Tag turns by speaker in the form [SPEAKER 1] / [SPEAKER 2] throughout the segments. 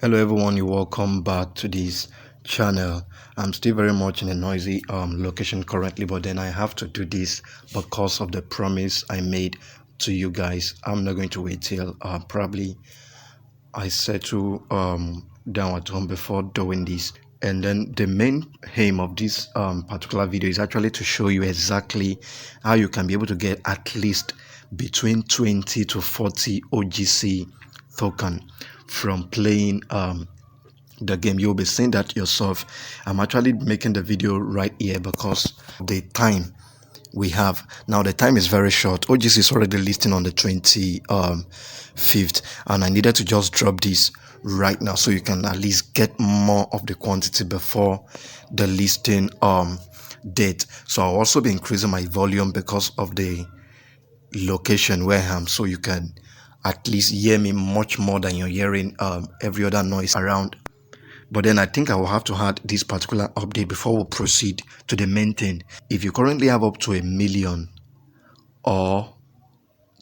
[SPEAKER 1] Hello everyone, you're welcome back to this channel. I'm still very much in a noisy location currently, but then I have to do this because of the promise I made to you guys. I'm not going to wait till probably I settle down at home before doing this. And then the main aim of this particular video is actually to show you exactly how you can be able to get at least between 20 to 40 OGC token from playing the game. You'll be seeing that yourself. I'm actually making the video right here because the time we have now, the time is very short. OGC is already listing on the 25th, and I needed to just drop this right now so you can at least get more of the quantity before the listing date. So I'll also be increasing my volume because of the location where I am, so you can at least hear me much more than you're hearing every other noise around. But then I think I will have to add this particular update before we proceed to the main thing. If you currently have up to 1 million or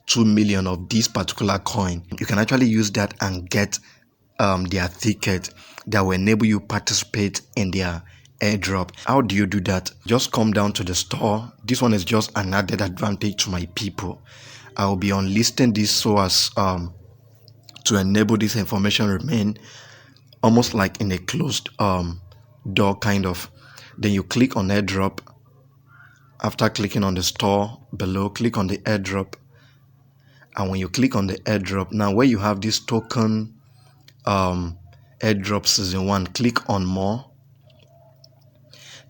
[SPEAKER 1] 2 million of this particular coin, you can actually use that and get their ticket that will enable you participate in their airdrop. How do you do that? Just come down to the store. This one is just an added advantage to my people. I will be unlisting this so as to enable this information remain almost like in a closed door kind of. Then you click on airdrop. After clicking on the store below, click on the airdrop. And when you click on the airdrop, now where you have this token airdrop season 1, click on more.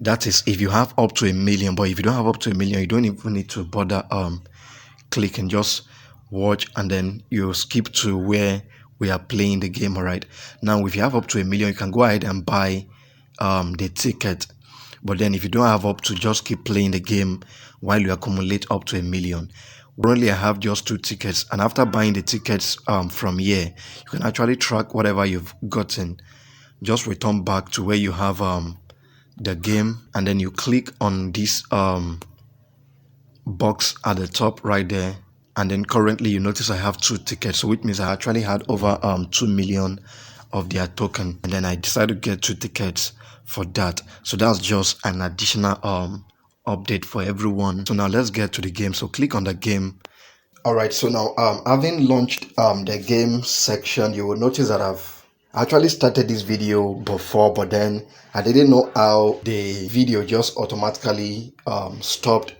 [SPEAKER 1] That is if you have up to 1 million, but if you don't have up to 1 million, you don't even need to bother clicking. Just watch and then you skip to where we are playing the game. All right, now if you have up to 1 million, you can go ahead and buy the ticket. But then if you don't have up to, just keep playing the game while you accumulate up to 1 million. Currently I have just 2 tickets, and after buying the tickets from here, you can actually track whatever you've gotten. Just return back to where you have the game, and then you click on this box at the top right there. And then currently you notice I have 2 tickets, so which means I actually had over 2 million of their token, and then I decided to get 2 tickets for that. So that's just an additional update for everyone. So now let's get to the game. So click on the game. All right, so now having launched the game section, you will notice that I've actually started this video before, but then I didn't know how the video just automatically stopped.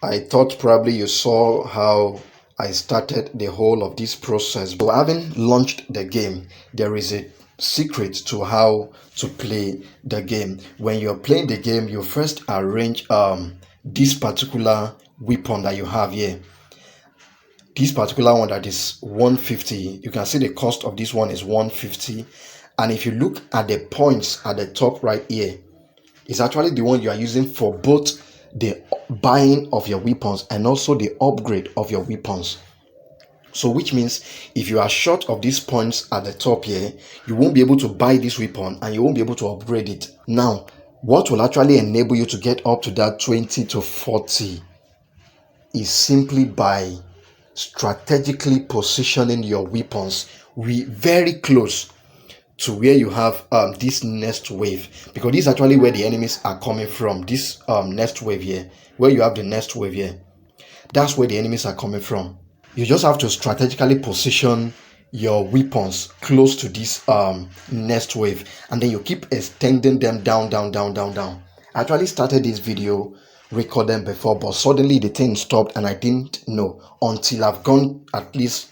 [SPEAKER 1] I thought probably you saw how I started the whole of this process. But having launched the game, there is a secret to how to play the game. When you're playing the game, you first arrange this particular weapon that you have here. This particular one that is 150, you can see the cost of this one is 150. And if you look at the points at the top right here, it's actually the one you are using for both the buying of your weapons and also the upgrade of your weapons. So which means if you are short of these points at the top here, you won't be able to buy this weapon and you won't be able to upgrade it. Now, what will actually enable you to get up to that 20 to 40 is simply by strategically positioning your weapons very close to where you have this next wave, because this is actually where the enemies are coming from. This next wave here, where you have the next wave here, that's where the enemies are coming from. You just have to strategically position your weapons close to this next wave, and then you keep extending them down. I actually started this video recording before, but suddenly the thing stopped and I didn't know until I've gone at least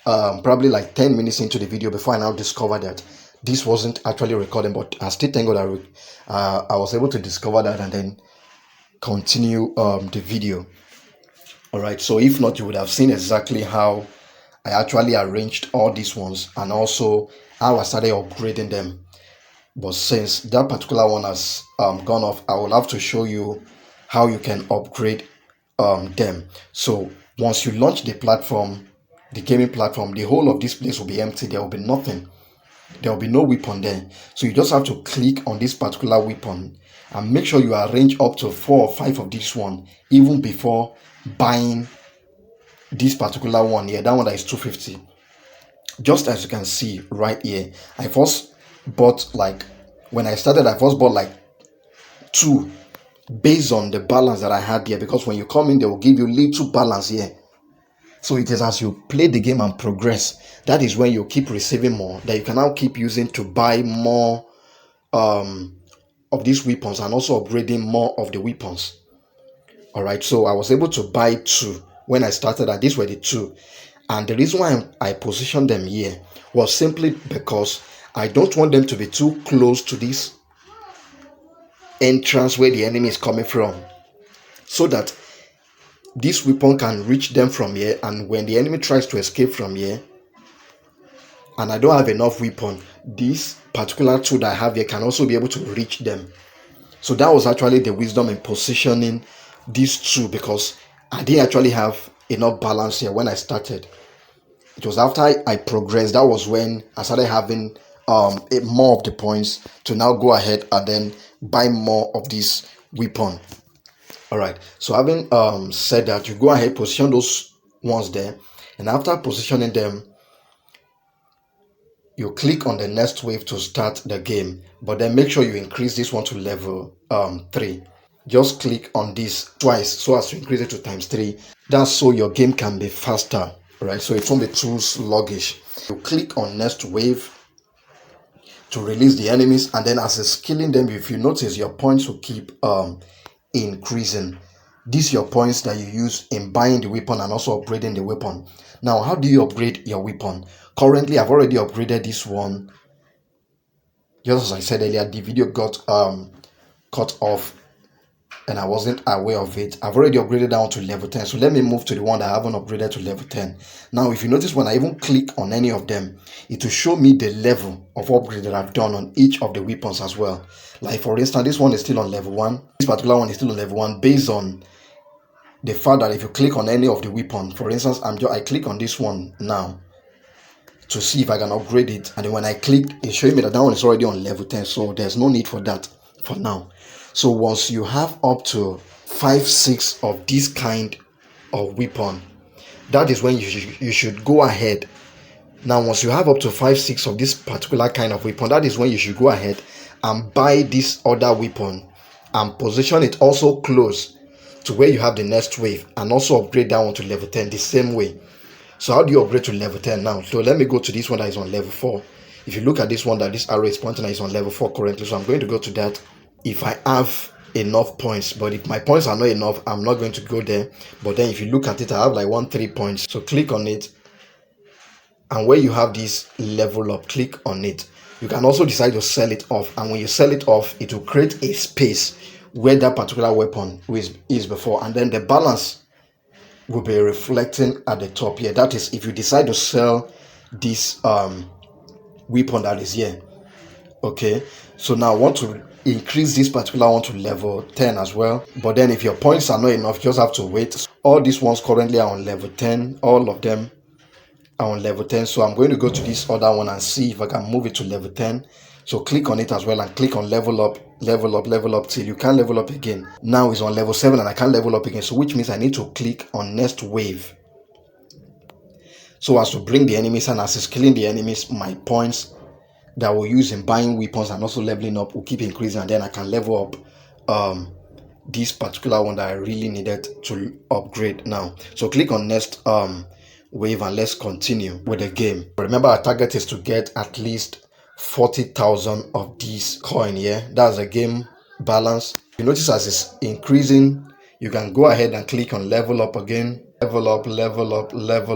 [SPEAKER 1] probably like 10 minutes into the video before I now discovered that this wasn't actually recording. But I still thank God I was able to discover that and then continue the video. All right, so if not, you would have seen exactly how I actually arranged all these ones and also how I started upgrading them. But since that particular one has gone off, I will have to show you how you can upgrade them. So once you launch the platform, the gaming platform, the whole of this place will be empty. There will be nothing. There will be no weapon there. So you just have to click on this particular weapon and make sure you arrange up to 4 or 5 of this one even before buying this particular one here, that one that is 250. just as you can see right here, I first bought like, when I started, I first bought like 2 based on the balance that I had here, because when you come in, they will give you little balance here. So it is as you play the game and progress, that is when you keep receiving more, that you can now keep using to buy more of these weapons, and also upgrading more of the weapons. All right, so I was able to buy 2 when I started, and these were the 2. And the reason why I positioned them here was simply because I don't want them to be too close to this entrance where the enemy is coming from, so that this weapon can reach them from here, and when the enemy tries to escape from here and I don't have enough weapon, this particular tool that I have here can also be able to reach them. So that was actually the wisdom in positioning these 2, because I didn't actually have enough balance here when I started. It was after I progressed, that was when I started having more of the points to now go ahead and then buy more of this weapon. All right, so having said that, you go ahead, position those ones there, and after positioning them, you click on the next wave to start the game, but then make sure you increase this one to level 3. Just click on this twice so as to increase it to ×3. That's so your game can be faster, right? So it won't be too sluggish. You click on next wave to release the enemies, and then as it's killing them, if you notice, your points will keep increasing. These are your points that you use in buying the weapon and also upgrading the weapon. Now, how do you upgrade your weapon? Currently, I've already upgraded this one. Just as I said earlier, the video got cut off and I wasn't aware of it. I've already upgraded down to level 10. So let me move to the one that I haven't upgraded to level 10. Now, if you notice, when I even click on any of them, it will show me the level of upgrade that I've done on each of the weapons as well. Like, for instance, this one is still on level 1. This particular one is still on level 1 based on the fact that if you click on any of the weapon, for instance, I click on this one now to see if I can upgrade it, and then when I clicked, it's showing me that one is already on level 10, so there's no need for that for now. So once you have up to 5-6 of this kind of weapon, that is when you should go ahead. Now, once you have up to 5-6 of this particular kind of weapon, that is when you should go ahead and buy this other weapon and position it also close to where you have the next wave, and also upgrade that one to level 10 the same way. So how do you upgrade to level 10 now? So let me go to this one that is on level 4. If you look at this one that this arrow is pointing at, is on level 4 currently. So I'm going to go to that if I have enough points. But if my points are not enough, I'm not going to go there. But then if you look at it, I have like 3 points. So click on it. And where you have this level up, click on it. You can also decide to sell it off. And when you sell it off, it will create a space where that particular weapon is before. And then the balance will be reflecting at the top here. That is if you decide to sell this weapon that is here. Okay, so now I want to increase this particular one to level 10 as well. But then if your points are not enough, you just have to wait. All these ones currently are on level 10. All of them are on level 10. So I'm going to go to this other one and see if I can move it to level 10. So click on it as well and click on level up till you can't level up again. Now it's on level 7 and I can't level up again. So which means I need to click on next wave, so as to bring the enemies, and as it's killing the enemies, my points that I will use in buying weapons and also leveling up will keep increasing, and then I can level up this particular one that I really needed to upgrade now. So click on next wave and let's continue with the game. Remember, our target is to get at least 40,000 of these coin here. That's the game balance. You notice as it's increasing, you can go ahead and click on level up again. Level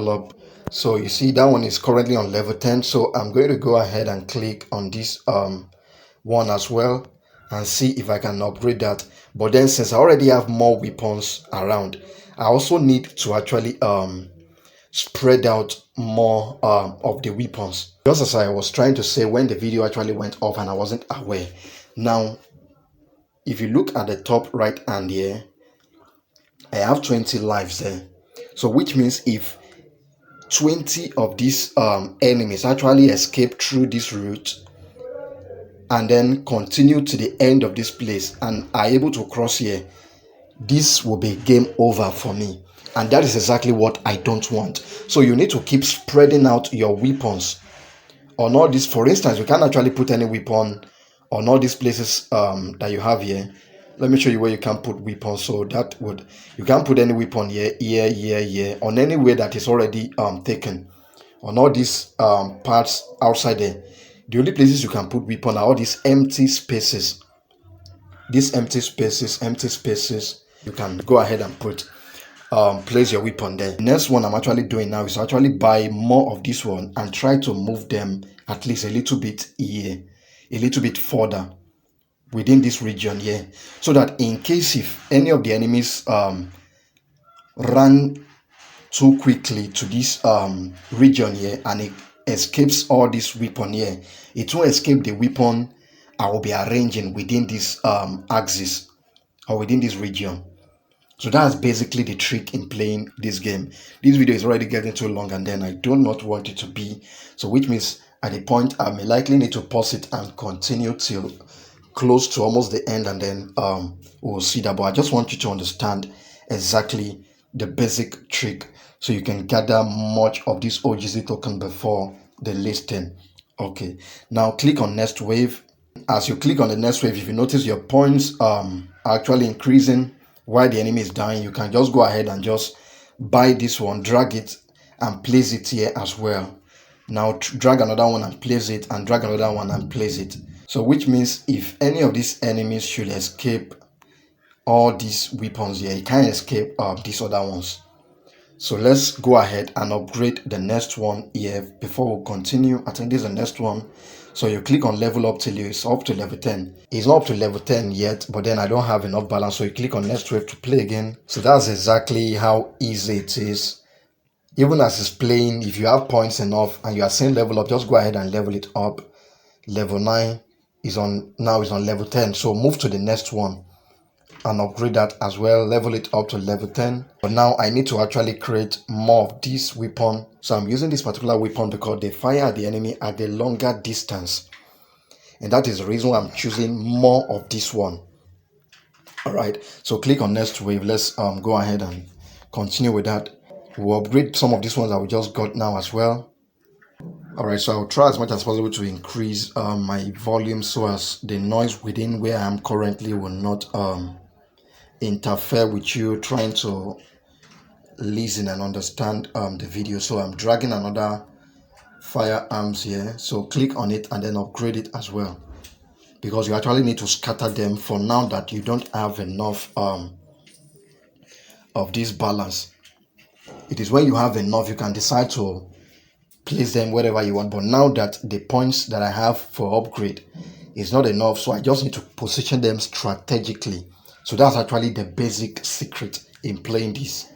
[SPEAKER 1] up. So you see that one is currently on level 10. So I'm going to go ahead and click on this one as well and see if I can upgrade that. But then since I already have more weapons around, I also need to actually spread out more of the weapons, just as I was trying to say when the video actually went off and I wasn't aware. Now if you look at the top right hand here, I have 20 lives there. So which means if 20 of these enemies actually escape through this route and then continue to the end of this place and are able to cross here, this will be game over for me. And that is exactly what I don't want. So you need to keep spreading out your weapons on all this. For instance, you can't actually put any weapon on all these places that you have here. Let me show you where you can put weapons. So that would, you can't put any weapon here, on any way that is already taken. On all these parts outside there, the only places you can put weapon are all these empty spaces. These empty spaces, you can go ahead and put place your weapon there. The next one I'm actually doing now is actually buy more of this one and try to move them at least a little bit here, a little bit further within this region here, so that in case if any of the enemies run too quickly to this region here and it escapes all this weapon here, it won't escape the weapon I will be arranging within this axis or within this region. So that's basically the trick in playing this game. This video is already getting too long and then I do not want it to be. So which means at the point I may likely need to pause it and continue till close to almost the end, and then we'll see that. But I just want you to understand exactly the basic trick so you can gather much of this OGC token before the listing. Okay, now click on next wave. As you click on the next wave, if you notice your points are actually increasing while the enemy is dying, you can just go ahead and just buy this one, drag it and place it here as well. Now drag another one and place it, and drag another one and place it. So which means if any of these enemies should escape all these weapons here, you can't escape these other ones. So let's go ahead and upgrade the next one here before we continue. I think this is the next one. So you click on level up till it's up to level 10. It's not up to level 10 yet, but then I don't have enough balance. So you click on next wave to play again. So that's exactly how easy it is. Even as it's playing, if you have points enough and you are saying level up, just go ahead and level it up. Level 9 is on, now is on level 10. So move to the next one and upgrade that as well, level it up to level 10. But now I need to actually create more of this weapon. So I'm using this particular weapon because they fire at the enemy at a longer distance, and that is the reason why I'm choosing more of this one. All right, so click on next wave. Let's go ahead and continue with that. We'll upgrade some of these ones that we just got now as well. All right, so I'll try as much as possible to increase my volume so as the noise within where I am currently will not interfere with you trying to listen and understand the video. So I'm dragging another firearms here, so click on it and then upgrade it as well, because you actually need to scatter them for now that you don't have enough of this balance. It is when you have enough you can decide to place them wherever you want, but now that the points that I have for upgrade is not enough, so I just need to position them strategically. So that's actually the basic secret in playing this.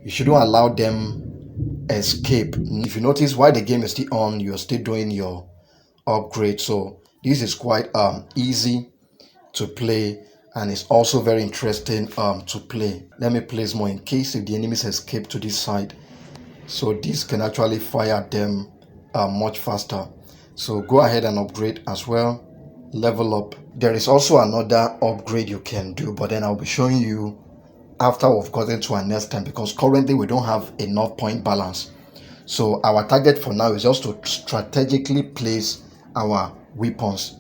[SPEAKER 1] You shouldn't allow them escape. If you notice, while the game is still on, you're still doing your upgrade. So this is quite easy to play, and it's also very interesting to play. Let me place more in case if the enemies escape to this side, so this can actually fire them much faster. So go ahead and upgrade as well, level up. There is also another upgrade you can do, but then I'll be showing you after we've gotten to our next time, because currently we don't have enough point balance. So our target for now is just to strategically place our weapons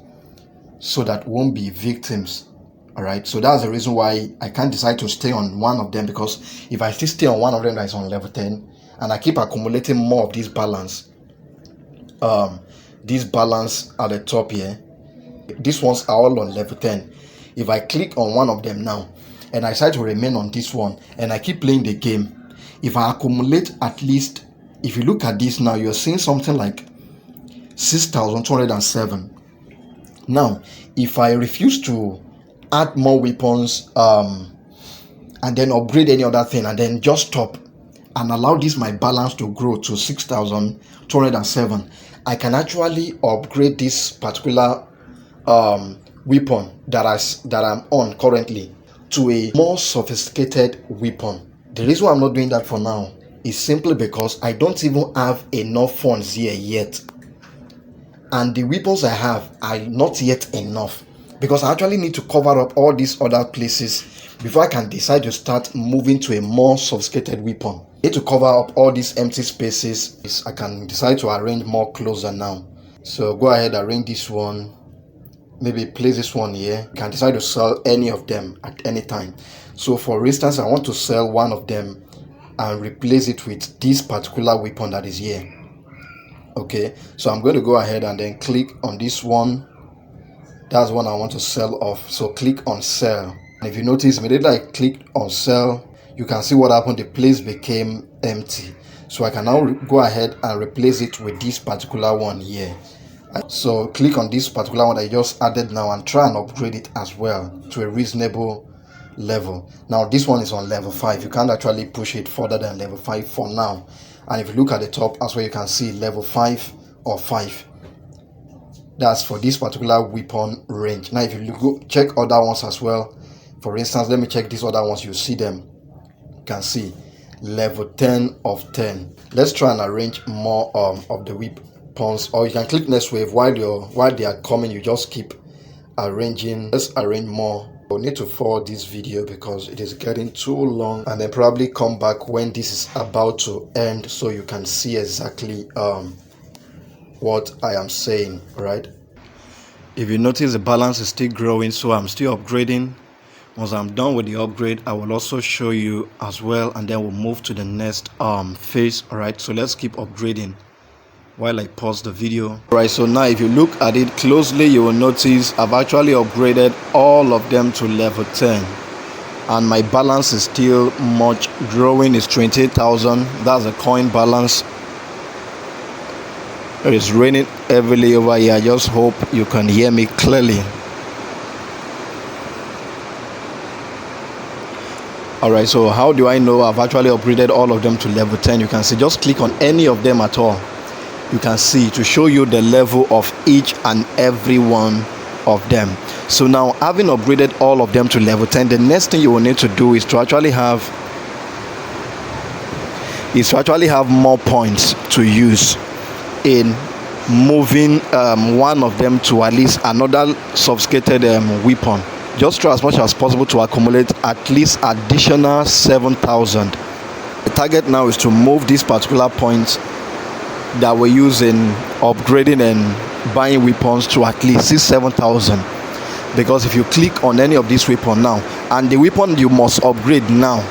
[SPEAKER 1] so that we won't be victims. All right, so that's the reason why I can't decide to stay on one of them, because if I still stay on one of them that is on level 10 and I keep accumulating more of this balance at the top here, these ones are all on level 10. If I click on one of them now and I decide to remain on this one and I keep playing the game, if I accumulate at least, if you look at this now, you're seeing something like 6,207. Now if I refuse to add more weapons and then upgrade any other thing and then just stop and allow this my balance to grow to 6,207, I can actually upgrade this particular weapon that I'm on currently to a more sophisticated weapon. The reason why I'm not doing that for now is simply because I don't even have enough funds here yet, and the weapons I have are not yet enough, because I actually need to cover up all these other places before I can decide to start moving to a more sophisticated weapon. I need to cover up all these empty spaces. I can decide to arrange more closer now. So go ahead, arrange this one, maybe place this one here. You can decide to sell any of them at any time. So for instance, I want to sell one of them and replace it with this particular weapon that is here. Okay, so I'm going to go ahead and then click on this one. That's one I want to sell off. So click on sell. And if you notice, immediately I clicked on sell, you can see what happened. The place became empty. So I can now go ahead and replace it with this particular one here. So click on this particular one that I just added now and try and upgrade it as well to a reasonable level. Now this one is on level 5. You can't actually push it further than level 5 for now. And if you look at the top, that's where you can see level 5 or 5. That's for this particular weapon range. Now if you go check other ones as well, for instance, let me check these other ones. You see them, you can see level 10 of 10. Let's try and arrange more of the weapons, or you can click next wave. While they are coming, you just keep arranging. Let's arrange more. We'll need to forward this video because it is getting too long, and then probably come back when this is about to end so you can see exactly what I am saying. Right, if you notice, the balance is still growing, so I'm still upgrading. Once I'm done with the upgrade, I will also show you as well, and then we'll move to the next phase. All right, so let's keep upgrading while I pause the video. All right, so now if you look at it closely, you will notice I've actually upgraded all of them to level 10, and my balance is still much growing. It's 28,000. That's a coin balance. It is raining heavily over here. I just hope you can hear me clearly. Alright, so how do I know I've actually upgraded all of them to level 10? You can see, just click on any of them at all. You can see to show you the level of each and every one of them. So now, having upgraded all of them to level 10, the next thing you will need to do is to actually have more points to use in moving one of them to at least another sophisticated weapon. Just try as much as possible to accumulate at least additional 7,000. The target now is to move these particular points that we're using upgrading and buying weapons to at least 7,000. Because if you click on any of these weapons now, and the weapon you must upgrade now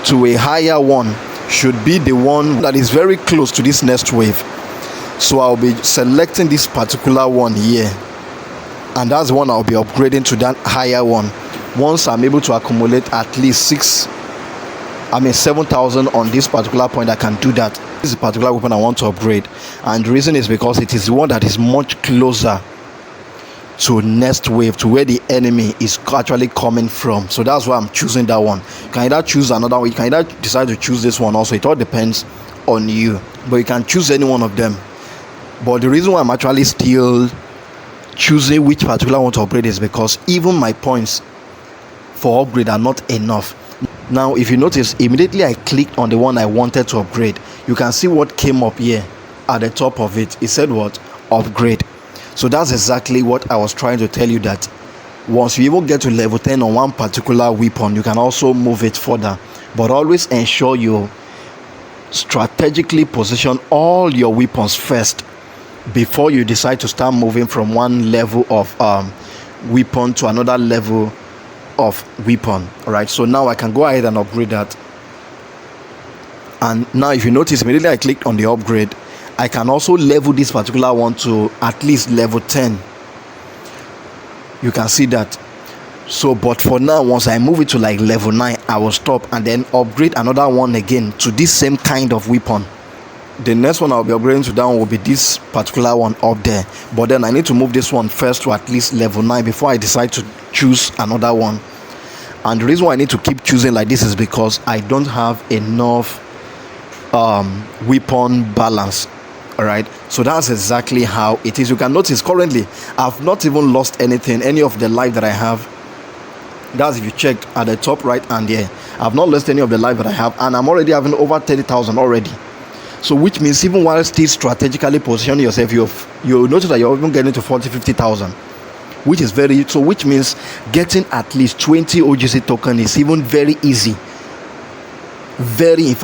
[SPEAKER 1] to a higher one should be the one that is very close to this next wave. So I'll be selecting this particular one here, and that's the one I'll be upgrading to that higher one. Once I'm able to accumulate at least 7,000 on this particular point, I can do that. This is a particular weapon I want to upgrade, and the reason is because it is the one that is much closer to next wave, to where the enemy is actually coming from. So that's why I'm choosing that one. You can either choose another one, you can either decide to choose this one also. It all depends on you, but you can choose any one of them. But the reason why I'm actually still choosing which particular one to upgrade is because even my points for upgrade are not enough. Now if you notice, immediately I clicked on the one I wanted to upgrade, you can see what came up here at the top of it. It said what? Upgrade. So that's exactly what I was trying to tell you, that once you even get to level 10 on one particular weapon, you can also move it further. But always ensure you strategically position all your weapons first before you decide to start moving from one level of weapon to another level of weapon. All right, so now I can go ahead and upgrade that. And now if you notice, immediately I clicked on the upgrade, I can also level this particular one to at least level 10. You can see that. So but for now, once I move it to like level 9, I will stop and then upgrade another one again to this same kind of weapon. The next one I'll be upgrading to that one will be this particular one up there, but then I need to move this one first to at least level 9 before I decide to choose another one. And the reason why I need to keep choosing like this is because I don't have enough weapon balance. All right, so that's exactly how it is. You can notice currently I've not even lost anything, any of the life that I have. That's if you checked at the top right hand here, I've not lost any of the life that I have, and I'm already having over 30,000 already. So which means even while still strategically positioning yourself, you'll notice that you're even getting to 50,000, which means getting at least 20 OGC token is even very easy. Very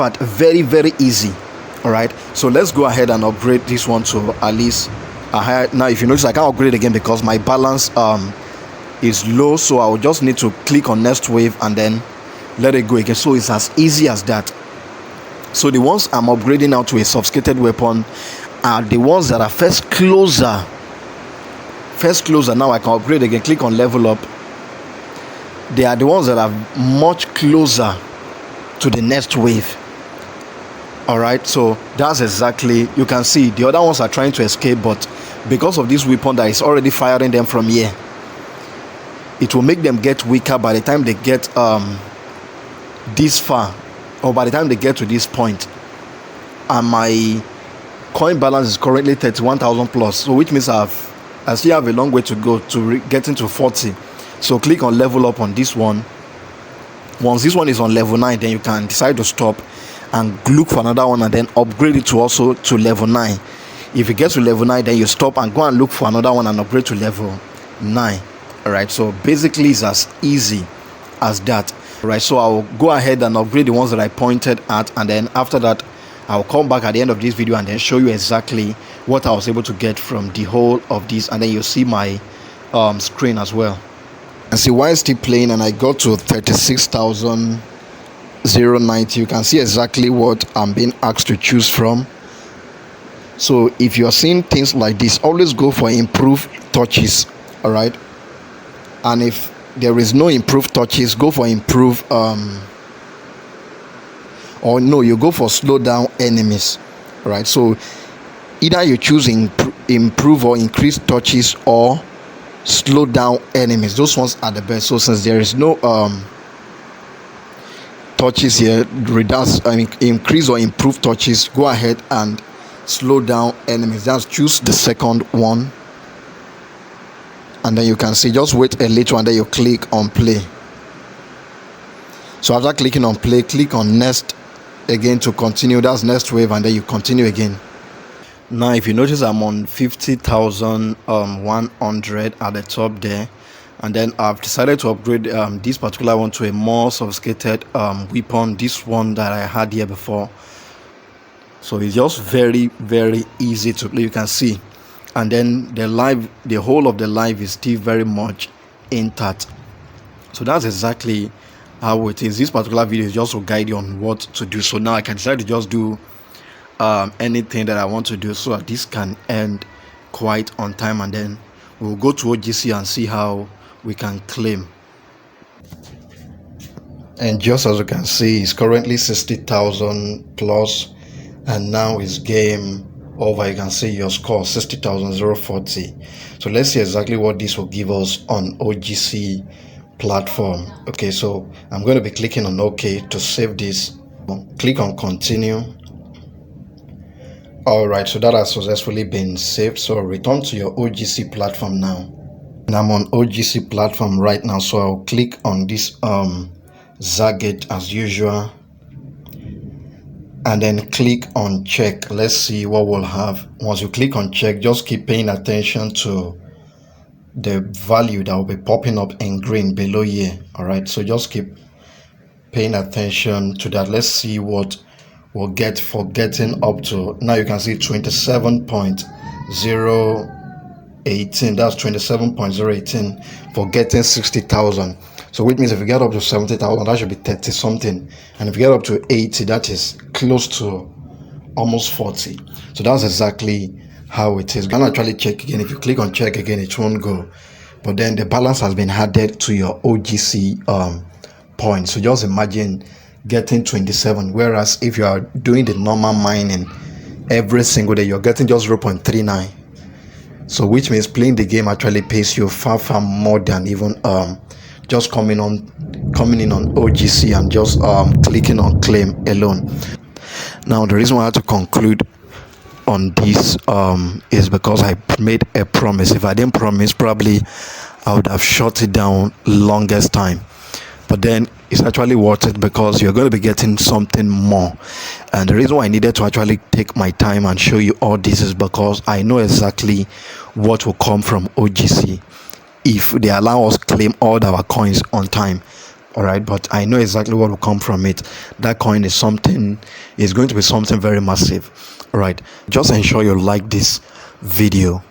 [SPEAKER 1] easy. All right, so let's go ahead and upgrade this one to at least a higher. Now if you notice, I can't upgrade again because my balance is low, so I will just need to click on next wave and then let it go again. So it's as easy as that. So the ones I'm upgrading now to a sophisticated weapon are the ones that are first closer. Now I can upgrade again, click on level up. They are the ones that are much closer to the next wave. All right, so that's exactly, you can see the other ones are trying to escape, but because of this weapon that is already firing them from here, it will make them get weaker by the time they get this far, or by the time they get to this point. And my coin balance is currently 31,000 plus, so which means I still have a long way to go to get into 40. So click on level up on this one. Once this one is on level 9, then you can decide to stop and look for another one and then upgrade it to also to level 9. If you get to level 9, then you stop and go and look for another one and upgrade to level 9. All right, so basically it's as easy as that. All right, so I'll go ahead and upgrade the ones that I pointed at, and then after that I'll come back at the end of this video and then show you exactly what I was able to get from the whole of this, and then you'll see my screen as well. And see, while still playing and I got to 36,090, you can see exactly what I'm being asked to choose from. So if you're seeing things like this, always go for improved touches. All right, and if there is no improved touches, go for improve or no, you go for slow down enemies. All right, so either you choose improve or increase touches or slow down enemies. Those ones are the best. So since there is no touches here, increase or improve touches, go ahead and slow down enemies. Just choose the second one, and then you can see, just wait a little and then you click on play. So after clicking on play, click on next again to continue. That's next wave, and then you continue again. Now if you notice, I'm on 50,100 at the top there, and then I've decided to upgrade this particular one to a more sophisticated weapon, this one that I had here before. So it's just very easy to play, you can see. And then the whole of the live is still very much intact. So that's exactly how it is. This particular video is just to guide you on what to do. So now I can decide to just do anything that I want to do, so that this can end quite on time, and then we'll go to OGC and see how we can claim. And just as you can see, it's currently 60,000 plus, and now it's game over. You can see your score 60,040. So let's see exactly what this will give us on OGC platform. Okay, so I'm going to be clicking on OK to save this. Click on continue. All right, so that has successfully been saved. So return to your OGC platform now. And I'm on OGC platform right now, so I'll click on this ZarGate as usual, and then click on check. Let's see what we'll have. Once you click on check, just keep paying attention to the value that will be popping up in green below here. All right, so just keep paying attention to that. Let's see what we'll get for getting up to, now you can see 27.018. that's 27.018 for getting 60,000. So which means if you get up to 70,000, that should be 30 something, and if you get up to 80, that is close to almost 40. So that's exactly how it is. You can actually check again. If you click on check again, it won't go, but then the balance has been added to your OGC points. So just imagine getting 27, whereas if you are doing the normal mining every single day, you're getting just 0.39. So which means playing the game actually pays you far more than even just coming in on OGC and just clicking on claim alone. Now the reason why I had to conclude on this is because I made a promise. If I didn't promise, probably I would have shut it down longest time. But then it's actually worth it because you're going to be getting something more. And the reason why I needed to actually take my time and show you all this is because I know exactly what will come from OGC. if they allow us claim all our coins on time. All right, but I know exactly what will come from it. That coin is going to be something very massive. All right, just ensure you like this video